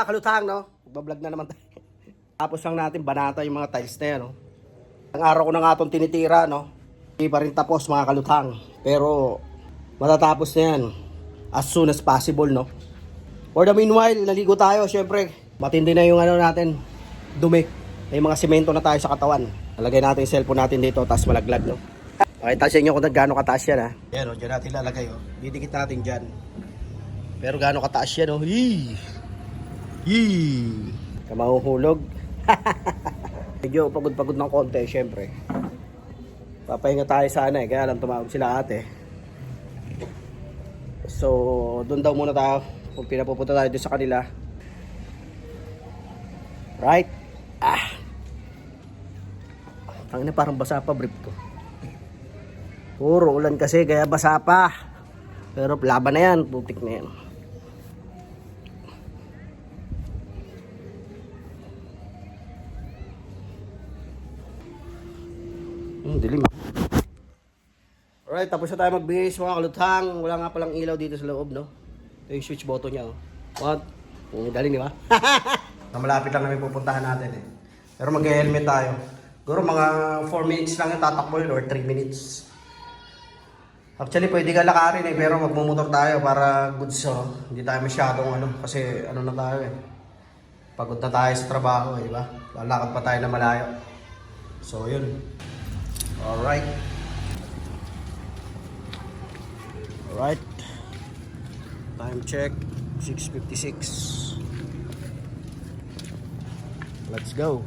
mga kalutang, no? Magbablog na naman tayo. Tapos lang natin banata yung mga tiles na yan, no? Ang araw ko na nga itong tinitira, no? Hindi pa rin tapos mga kalutang. Pero matatapos na yan as soon as possible, no? For the meanwhile, naligo tayo. Siyempre, matindi na yung ano natin, dumi. May mga simento na tayo sa katawan. Nalagay natin yung cellphone natin dito, tapos malaglag, no? Pakita sa inyo kung gaano kataas yan, ha? Yan, o, dyan natin lalagay, o. Didikit natin dyan. Pero gaano kataas yan, o. Yee! Yee! Kamahuhulog. Medyo pagod-pagod ng konti, syempre. Papahinga tayo sana, kaya lang tumawag sila ate. So, doon daw muna tayo. Kung pinapupunta tayo doon sa kanila. Right? Tangina, parang basa pa brief ko. Puro ulan kasi, kaya basa pa. Pero laban na yan, putik na yan. Dilim. Alright, tapos na tayo magbihis mga kaluthang. Wala nga palang ilaw dito sa loob, no? Ito yung switch button niya, oh. What? Daling, di ba? Malapit lang namin pupuntahan natin, eh. Pero mag-helmet tayo. Siguro mga 4 minutes lang yung tatakbo yun, or 3 minutes. Actually, pwede ka lakarin, eh. Pero magmumotor tayo para goods, oh. Hindi tayo masyadong, ano, kasi ano na tayo, eh. Pagod na tayo sa trabaho, eh, di ba? Lalakad pa tayo na malayo. So, yun. Alright. Alright. Time check 6:56. Let's go.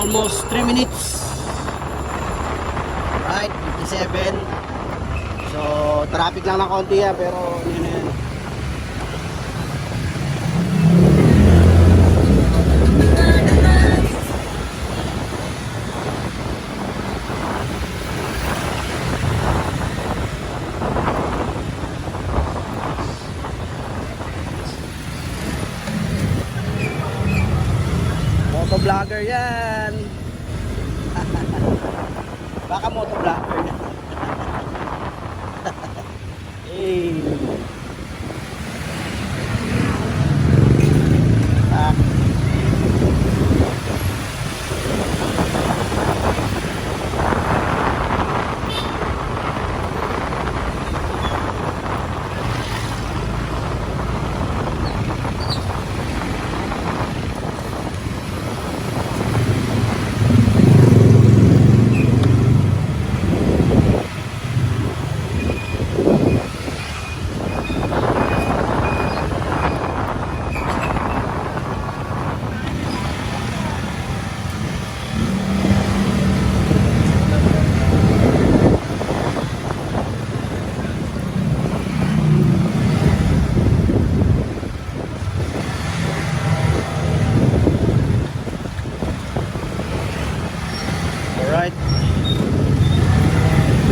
Almost 3 minutes. Right, 57. So, traffic lang ng konti yan, pero yun na yan. Motovlogger yan. Baka motovlogger yan. Hey. Alright.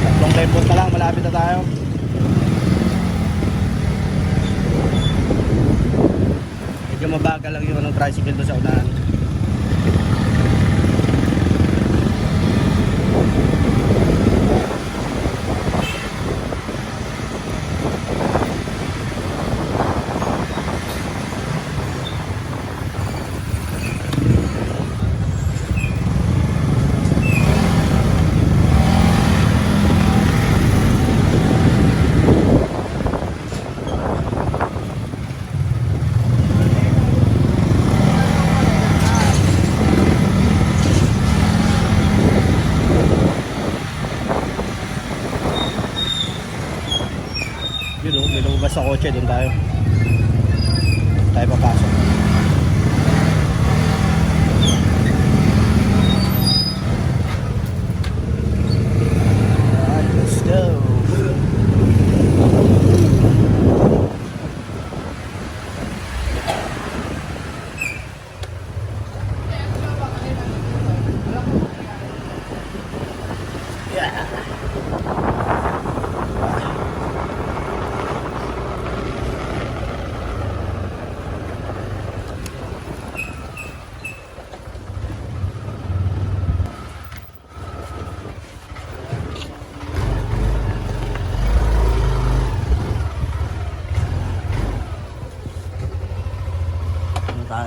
Tatlong tempos na lang, malapit na tayo. Medyo mabagal lang yung anong tricycle doon sa unahan. Yun o, may lumabas sa kotse, doon tayo papasok.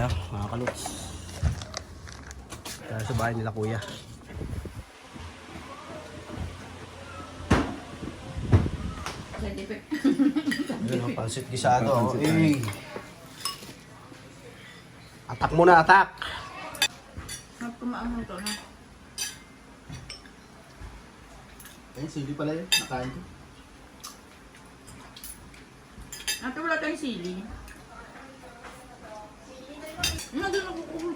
tayo, mga kaluts. Tayo sa bahay nila kuya. Ayun, pansit gisado. Eh. Atak muna, atak. Kumaanong to, ha? Ayun, sili pala yun. Nakain ko. Ate, wala tayong sili. Doon ako kukuha.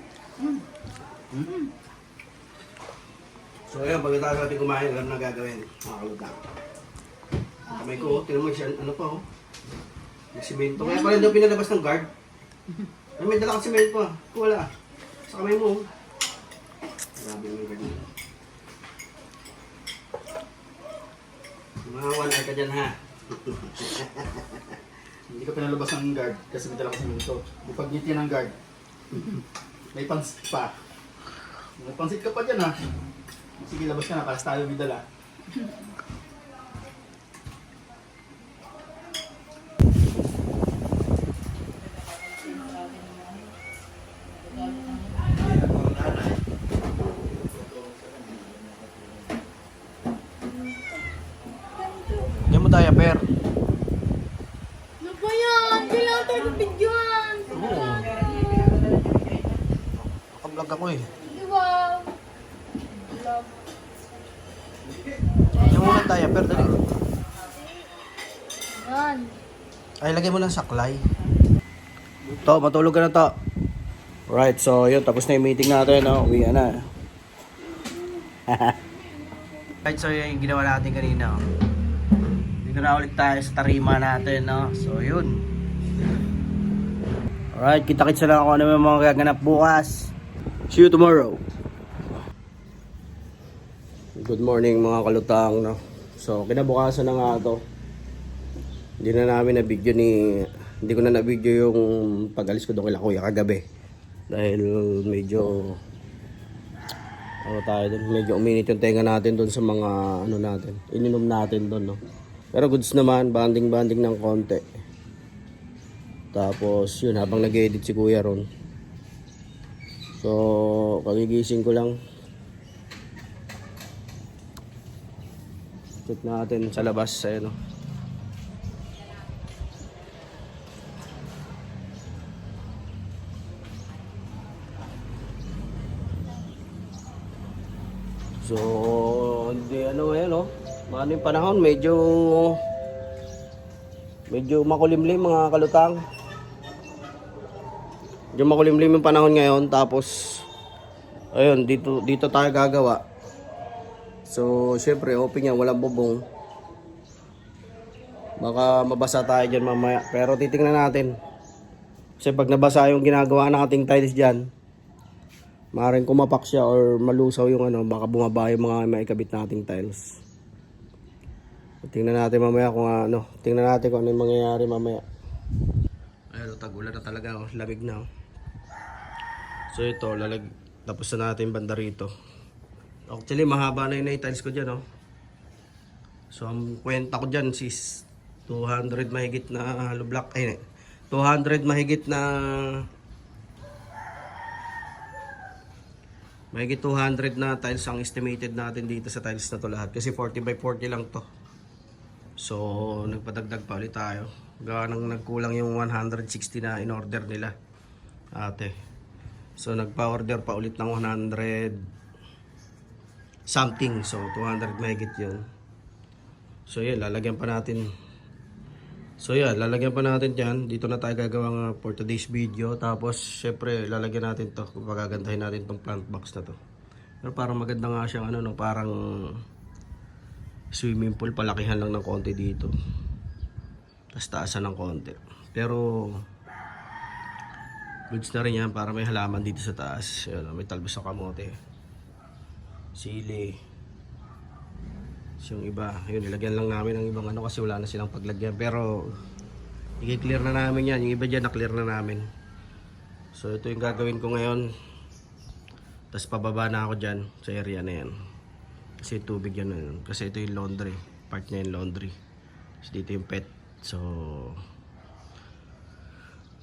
So ayun, pagkatapos natin kumain, alam na gagawin. Mga kalutang. Kamay ko, tinan mo siya, ano pa oh. Nagsimento. Kaya pala daw pinalabas ng guard. Ay, may dala kang simento ah. Wala. Sa kamay mo oh. Grabe yung guard mo. Mga one eye ka dyan ha. Hindi ko pinalabas ng guard kasi may dala ko simento. Di pag ngiti ng guard. May pansit pa. May pansit ka pa dyan ha. Sige, labas ka na para tayo may dala. Diyan mo tayo, Per. Ano ba yan? Kailangan tayo ng videoan. Oo. Nakablog ako eh. Wow. Diyan muna tayo, Per. Dali. Yan. Ay, lagay mo ng saklay. To, matulog ka na to. Right, so yun, tapos na yung meeting natin, no? Uwi na. Right, so yun yung ginawa natin kanina, oh. Dito na ulit tayo sa tarima natin, no? So yun. Alright, kita-kits na lang ako ano yung mga gaganap bukas. See you tomorrow. Good morning mga kalutang, no? So, kinabukasan na nga to. Hindi na namin na-video hindi ko na na-video yung pag-alis ko doon kila kuya kagabi. Dahil medyo medyo uminit yung tenga natin doon sa mga ano natin. Ininom natin doon, no. Pero goods naman, banding ng konti. Tapos yun, habang nag-edit si kuya ron. So, kagigising ko lang. Check natin sa labas, ayun, no. So, hindi ano ngayon, no? Ano yung panahon, medyo makulimlim mga kalutang. Medyo makulimlim yung panahon ngayon, tapos ayun, dito tayo gagawa. So, syempre, open yan, walang bubong. Baka mabasa tayo dyan mamaya, pero titingnan natin. Kasi pag nabasa yung ginagawa nating tiles dyan, maaaring kumapak siya or malusaw yung ano, baka bumaba yung mga maikabit nating tiles. Tingnan natin mamaya kung ano, tingnan natin kung ano yung mangyayari mamaya. Ayun, tag-ulan na talaga, oh. Lamig na. Oh. So ito, tapos na natin banda rito. Actually, mahaba na yun na yung tiles ko dyan, oh. So ang kwenta ko dyan is 200 mahigit na hollow block, 200 mahigit 200 na tiles ang estimated natin dito sa tiles na to lahat. Kasi 40 by 40 lang to. So, nagpadagdag pa ulit tayo. Gawa nang nagkulang yung 160 na in-order nila. Ate. So, nagpa-order pa ulit ng 100 something. So, 200 mahigit yun. So, yun. Lalagyan pa natin. So, yan. Lalagyan pa natin dyan. Dito na tayo gagawa for today's video. Tapos, syempre, lalagyan natin to. Pagagandahin natin tong plant box na to. Pero parang maganda nga siyang ano, no, parang swimming pool. Palakihan lang ng konti dito. Tapos taasan ng konti. Pero, goods na rin yan para may halaman dito sa taas. Yan, may talbos sa kamote. Sili. Yung iba, yun, nilagyan lang namin ng ibang ano kasi wala na silang paglagyan. Pero, i-clear na namin yan. Yung iba dyan, na-clear na namin. So, ito yung gagawin ko ngayon. Tapos, pababa na ako dyan sa area na yan. Kasi tubig yan. Kasi ito yung laundry. Part na yung laundry. Tapos, dito yung pet. So,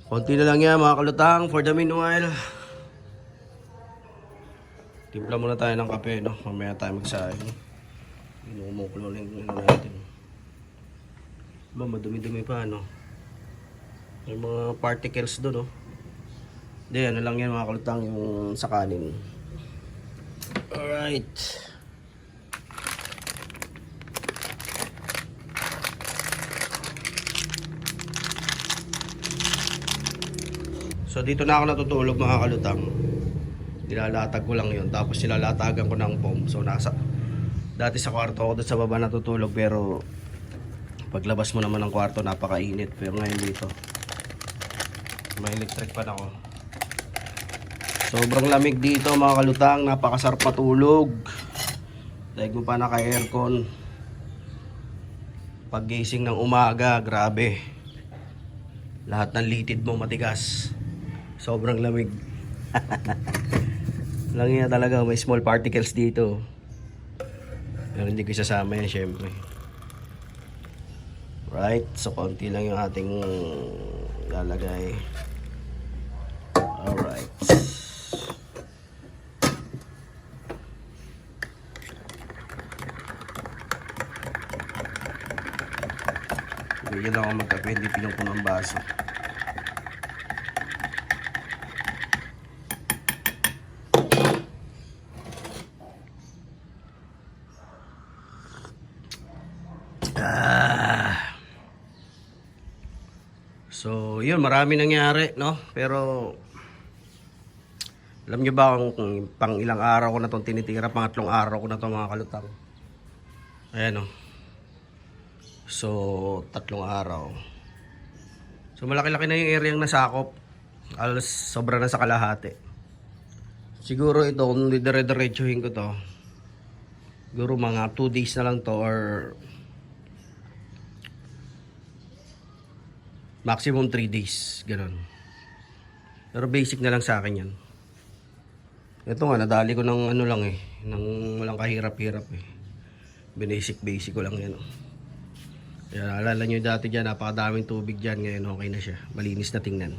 Konti na lang yan mga kalutang for the meanwhile. Timpla muna tayo ng kape, no? Mamaya tayo magsaing. Inumukulo lang yung natin. Ba, madumi-dumi pa, no? May mga particles doon, no? Hindi, ano lang yan mga kalutang, yung sa kanin. Alright. So dito na ako natutulog mga kalutang. Nilalatag ko lang yun. Tapos nilalatagan ko ng foam. So dati sa kwarto ako doon sa baba natutulog. Pero paglabas mo naman ng kwarto napakainit. Pero ngayon dito may electric fan ako. Sobrang lamig dito mga kalutang. Napakasarap matulog. Dahil mo pa naka aircon. Paggising ng umaga, grabe. Lahat ng litid mo matigas. Sobrang lamig. Lang yan talaga, may small particles dito. Pero hindi ko isasama yan syempre. Right, so konti lang yung ating lalagay. Alright. Bigyan lang ako magkape, hindi pinong ng baso. So, yun, marami nangyari, no? Pero, alam nyo ba kung pang ilang araw ko na itong tinitira? Pangatlong araw ko na itong mga kalutang. Ayan, no? So, 3 araw. So, malaki-laki na yung area yung nasakop. Alas, sobra na sa kalahati. Siguro ito, kung dire-diretsuhin ko to, siguro mga 2 days na lang to or maximum 3 days, ganun. Pero basic na lang sa akin yan. Ito nga, nadali ko ng ano lang eh, ng walang kahirap-hirap eh. Basic ko lang yan. Kaya alala nyo dati dyan, napakadaming tubig dyan, ngayon okay na siya. Malinis na tingnan.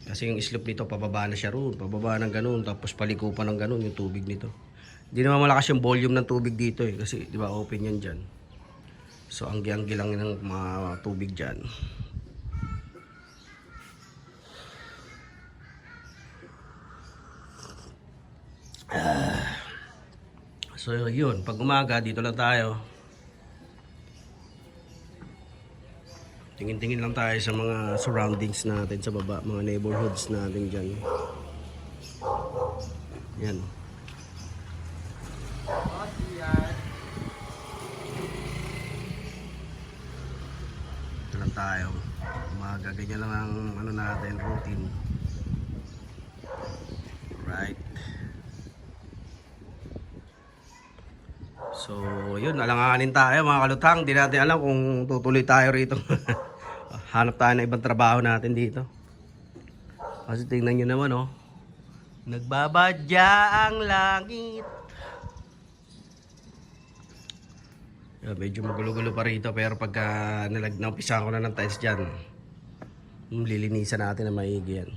Kasi yung slope nito, pababa na siya roon, pababa ng ganun, tapos paliko pa ng ganun yung tubig nito. Hindi naman malakas yung volume ng tubig dito eh, kasi di ba open yan dyan. So anggi-anggi lang ng mga tubig dyan. So yun, pag umaga dito lang tayo. Tingin-tingin lang tayo sa mga surroundings natin sa baba, mga neighborhoods natin dyan. Yan. Dito lang tayo. Umaga, ganyan lang ang ano natin, routine. Right. So, yun, alanganin tayo mga kalutang. Di natin alam kung tutuloy tayo rito. Hanap tayo ng ibang trabaho natin dito. Kasi tingnan nyo naman, oh. Nagbabadya ang langit. Medyo magulo-gulo pa rito. Pero pagka naumpisahan ko na ng tiles dyan, lilinisan natin na maigi yan.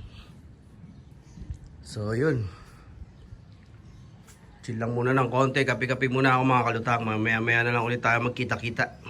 So, yun. Chill lang muna ng konti, kape-kape muna ako mga kalutang. Mamaya-maya na lang ulit tayo magkita-kita.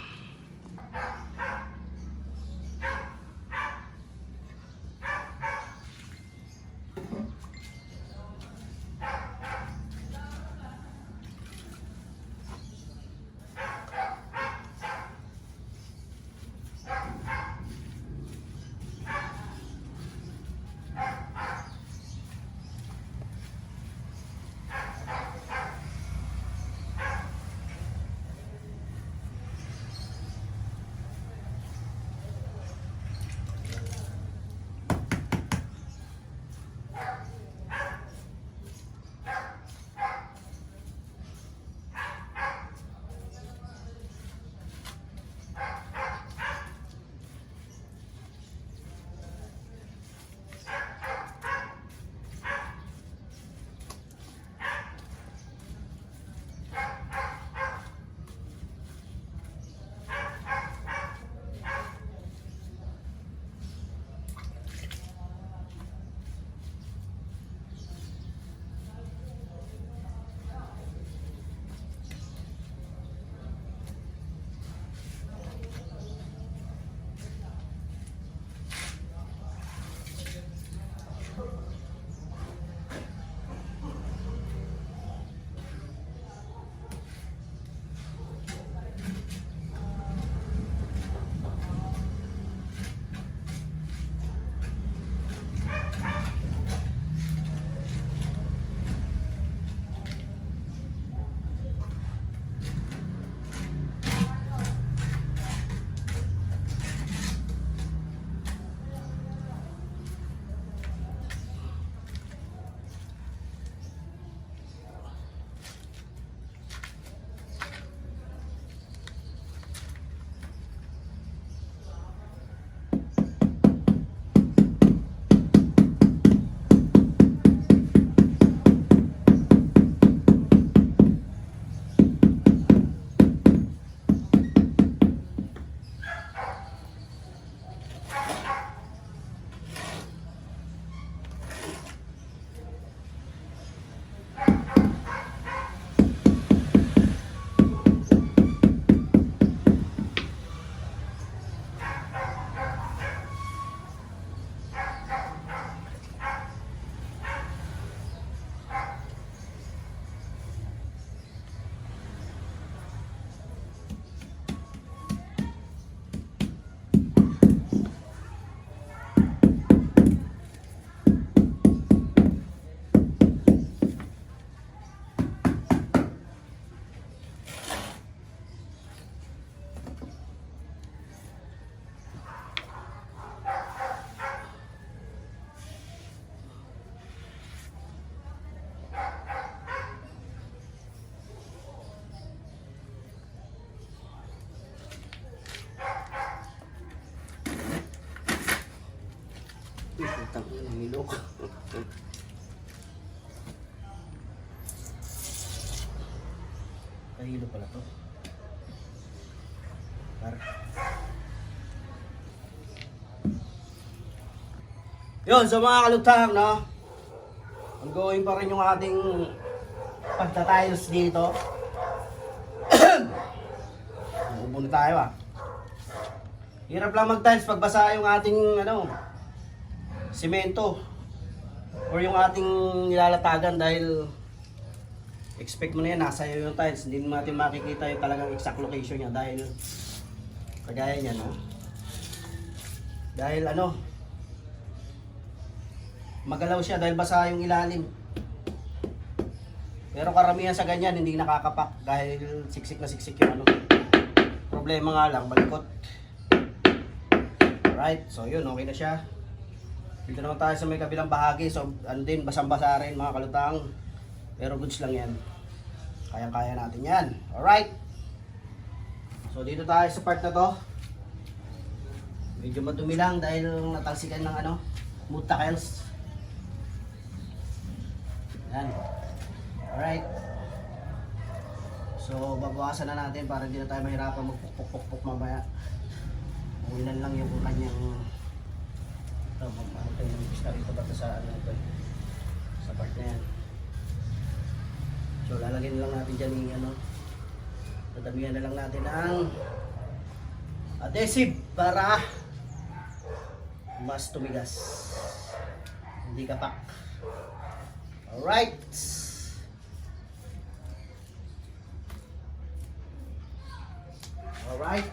Tangina, nilok. Kahilo pala to. Yun, sa mga kalutang, no? Ongoing pa rin yung ating pagtatiles dito. Ubo na tayo ah. Hirap lang mag-tiles pag basa yung ating semento or yung ating nilalatagan dahil expect mo na yan, nasa iyo yung tiles. Hindi natin makikita yung talagang exact location niya dahil kagaya niya, no? Dahil magalaw siya dahil basa yung ilalim. Pero karamihan sa ganyan hindi nakakapak dahil siksik na siksik yung Problema nga lang, balikot. Alright, so yun, okay na siya. Dito naman tayo sa may kabilang bahagi. So, din, basang-basa rin mga kalutang. Pero goods lang yan. Kayang-kaya natin yan. Alright. So, dito tayo sa part na to. Medyo madumi lang dahil natalsikan ng mutakels. Yan. Alright. So, babawasan na natin para hindi na tayo mahirapan magpukpuk-pukpuk mamaya. Ulan lang yung kanyang magpapakita yung pista rito bata sa sa part na yan. So, lalagyan lang natin dyan yung tatabihan na lang natin ang adhesive para mas tumigas. Hindi kapak. Alright. Alright.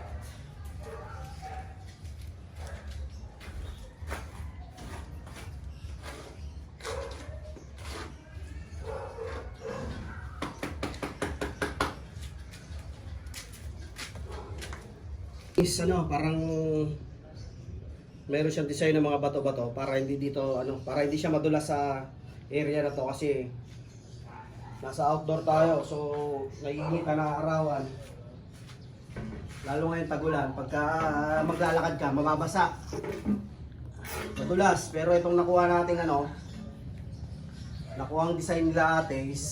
Is parang meron siyang design ng mga bato-bato para hindi dito para hindi siya madulas sa area na to kasi nasa outdoor tayo, so naiinit na arawan. Lalo ngayon tagulan, pagka maglalakad ka, mababasa. Madulas, pero itong nakuha nating nakuha ang design nila ate is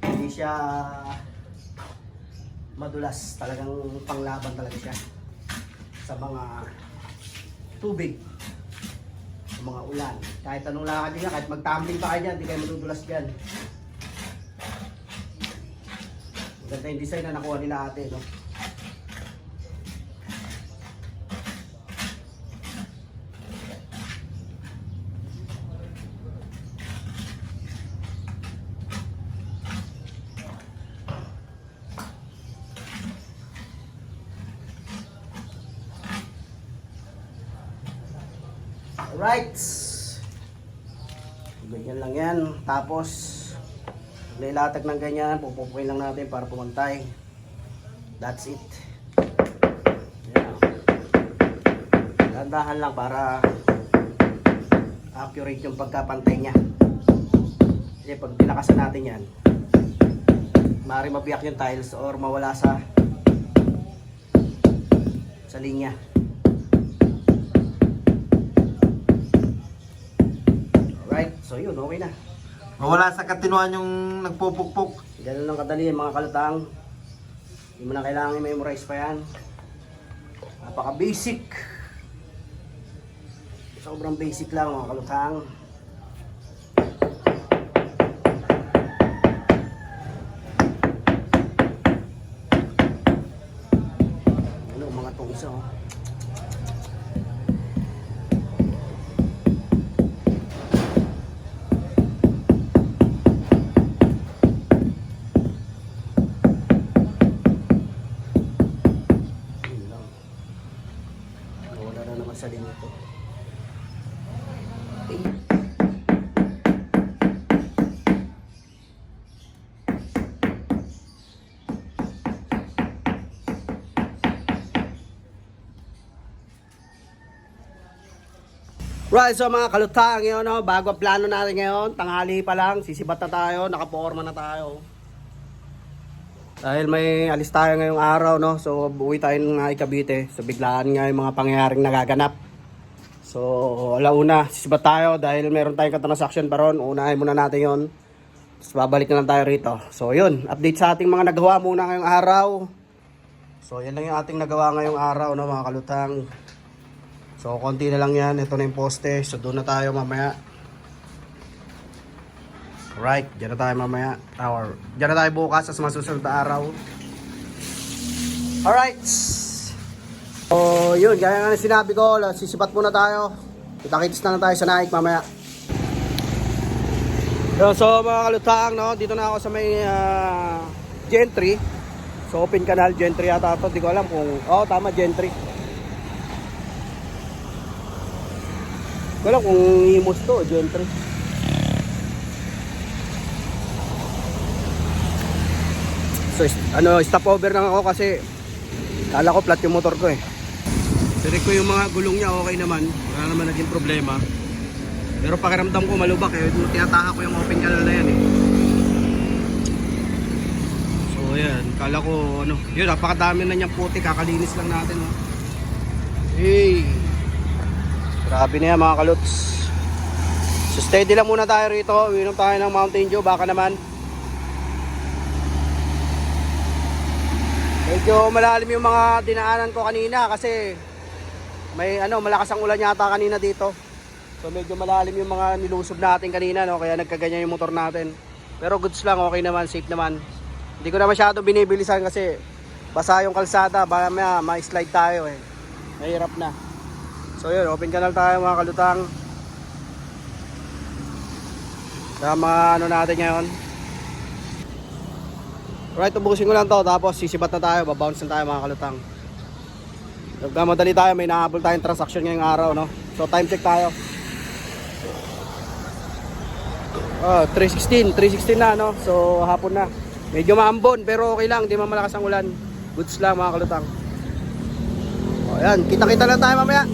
hindi siya madulas, talagang panglaban talaga siya sa mga tubig, sa mga ulan. Kahit anong lakad niya, kahit magtumbling pa kayo dyan, hindi kayo madudulas dyan. Ganda yung design na nakuha nila ate, no? Alright. Ganyan lang yan. Tapos, nilatag ng ganyan, pupupukin lang natin para pumantay. That's it. Yan. Dandahan lang para accurate yung pagkapantay niya. Kasi pag pinakasan natin yan, maaaring mabiyak yung tiles or mawala sa linya. Alright, so yun, okay na. Mawala sa katinuan yung nagpupukpuk. Ganun lang kadali mga kalutang. Hindi mo na kailangan i-memorize pa yan. Napaka basic. Sobrang basic lang mga kalutang. Ano mga tong isa oh. Sa dito. Right, so mga kalutang, yun, bago ang plano natin ngayon, tanghali pa lang, sisibat na tayo, nakaporma na tayo. Dahil may alis tayo ngayong araw, no? So uwi tayo ng Cavite. So biglaan nga yung mga pangyayaring nagaganap So, alauna, sisibat tayo dahil meron tayong katransaction pa ron. Unahin muna natin yon. Tapos babalik na lang tayo rito. So, yun. Update sa ating mga nagawa muna ngayong araw. So, yan lang yung ating nagawa ngayong araw, no, mga kalutang. So, konti na lang yan. Ito na yung poste. So, doon na tayo mamaya. Right, dyan na tayo mamaya. Or, dyan na tayo bukas sa masusunod na araw. Alright. So, yun. Gaya nga na sinabi ko, sisipat muna tayo. Kita-kits na lang tayo sa Nike mamaya. So, mga kalutang, no, dito na ako sa may Gentry. So, open canal, Gentry yata ito. Di ko alam kung, tama, Gentry. Di ko alam kung Imos to, Gentry. So, stopover lang ako kasi kala ko flat yung motor ko eh. Direct ko yung mga gulong niya, okay naman. Wala naman naging problema. Pero pakiramdam ko malubak eh. Tinataha ko yung open canal na yan eh. So, ayan. Kala ko, yun, napakadami na niyang puti. Kakalinis lang natin, oh. Hey! Grabe na yan, mga kaluts. So, steady lang muna tayo rito. Uwinom tayo ng Mountain Dew. Baka naman medyo malalim yung mga dinaanan ko kanina kasi may malakas ang ulan yata kanina dito. So medyo malalim yung mga nilusob natin kanina, no, kaya nagkaganyan yung motor natin. Pero goods lang, okay naman, safe naman. Hindi ko na masyado binibilisan kasi basa yung kalsada, baka ma-slide tayo eh. Mahirap na. So yun, open canal tayo mga kalutang. Sa mga natin ngayon. Alright, ubusin ko lang to, tapos sisibat na tayo, babounce na tayo mga kalutang. Nagkamadali tayo, may nahabol tayong transaction ngayong araw, no? So time check tayo. 3:16 na, no? So hapon na. Medyo maambon pero okay lang, di man malakas ang ulan. Goods lang mga kalutang. Ayan, kita-kita lang tayo mamaya.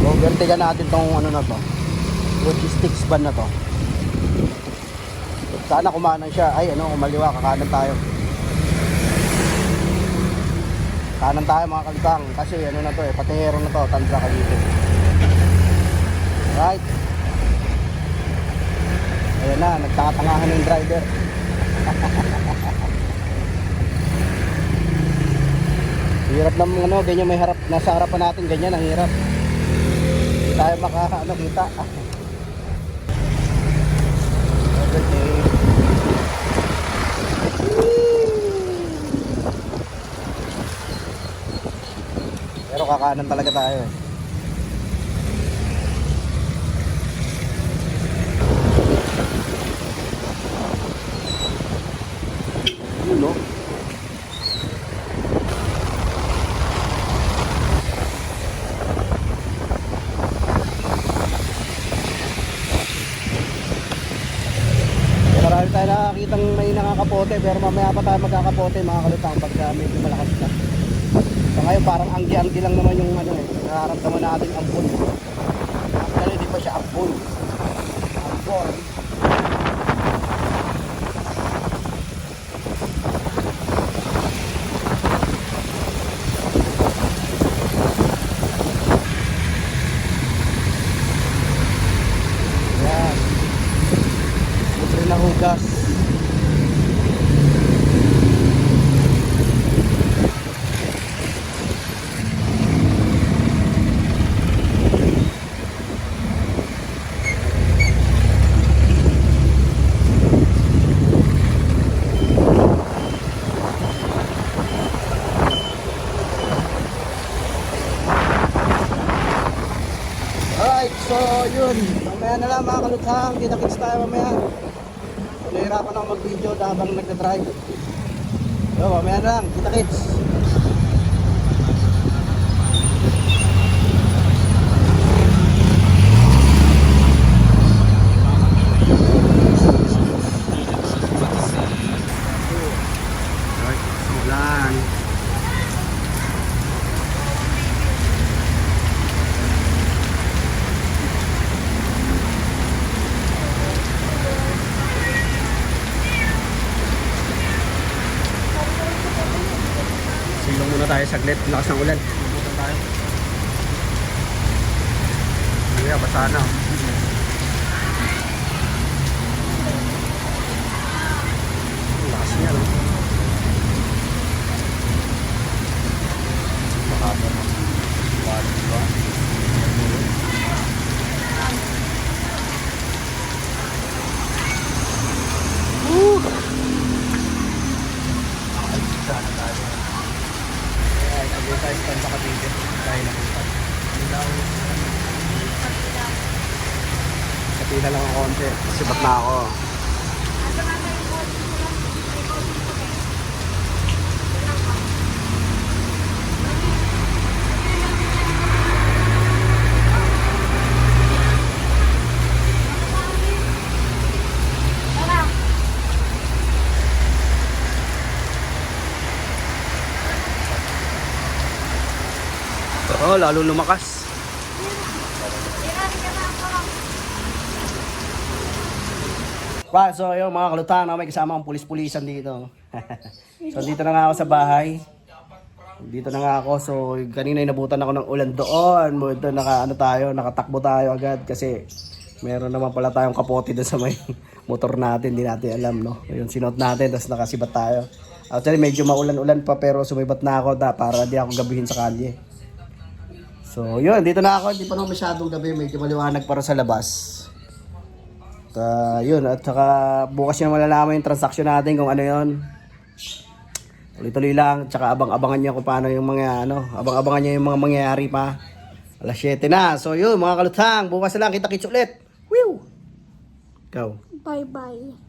Overtaken natin tong na to, logistics van na to. Sana kumanan siya. Ay kumaliwa, kakanan tayo. Kanan tayo mga kalutang kasi na to eh, patihero na to, Tanza Cavite. Right. Ayan na, nagtatangahan ng driver. Hirap ng ganyan, may harap, nasa harapan natin ganyan, ang hirap. Tayo kita. Pero kakanan talaga tayo eh. Yun, no? Marami tayo nakakitang may nakakapote pero mamaya pa tayo magkakapote mga kalutang pagka medyo malakas na. So ngayon parang anggi-anggi lang naman yung nararamdaman natin ambon. Actually hindi pa siya ambon. Ambon. Yan. Libre na hugas. So, yun. Mamaya na lang mga kalutsang. Kita-kits tayo mamaya. Nahihirapan ako mag-video habang nagda-drive. So, mamaya na lang. Kita-kits. Ulan. Silong muna tayo saglit. Lakas ng ulan. Muna tayo. Kaya basa na. Lakas niya, no? Kapila lang ang konti. Sibat na ako. Oo, lalo lumakas. So yun mga kalutang, may kasama akong pulis-pulisan dito. So dito na nga ako sa bahay. Dito na nga ako. So kanina inabutan ako ng ulan doon. Ito nakatakbo tayo agad kasi meron naman pala tayong kapote doon sa may motor natin. Hindi natin alam, no. Yun, sinuot natin tapos nakasibat tayo. Actually medyo maulan-ulan pa pero sumibat na ako para di ako gabihin sa kalye. So yun, dito na ako. Hindi pa naman masyadong gabi. Medyo maliwanag para sa labas. Yun, at saka bukas nyo malalaman yung transaction natin kung ano yun. Tuloy-tuloy lang, tsaka abang-abangan nyo kung paano yung mga abang-abangan nyo yung mga mangyayari pa. Alas 7 na. So yun mga kalutang, bukas na lang kita-kits ulit. Woo! Ikaw. Bye-bye.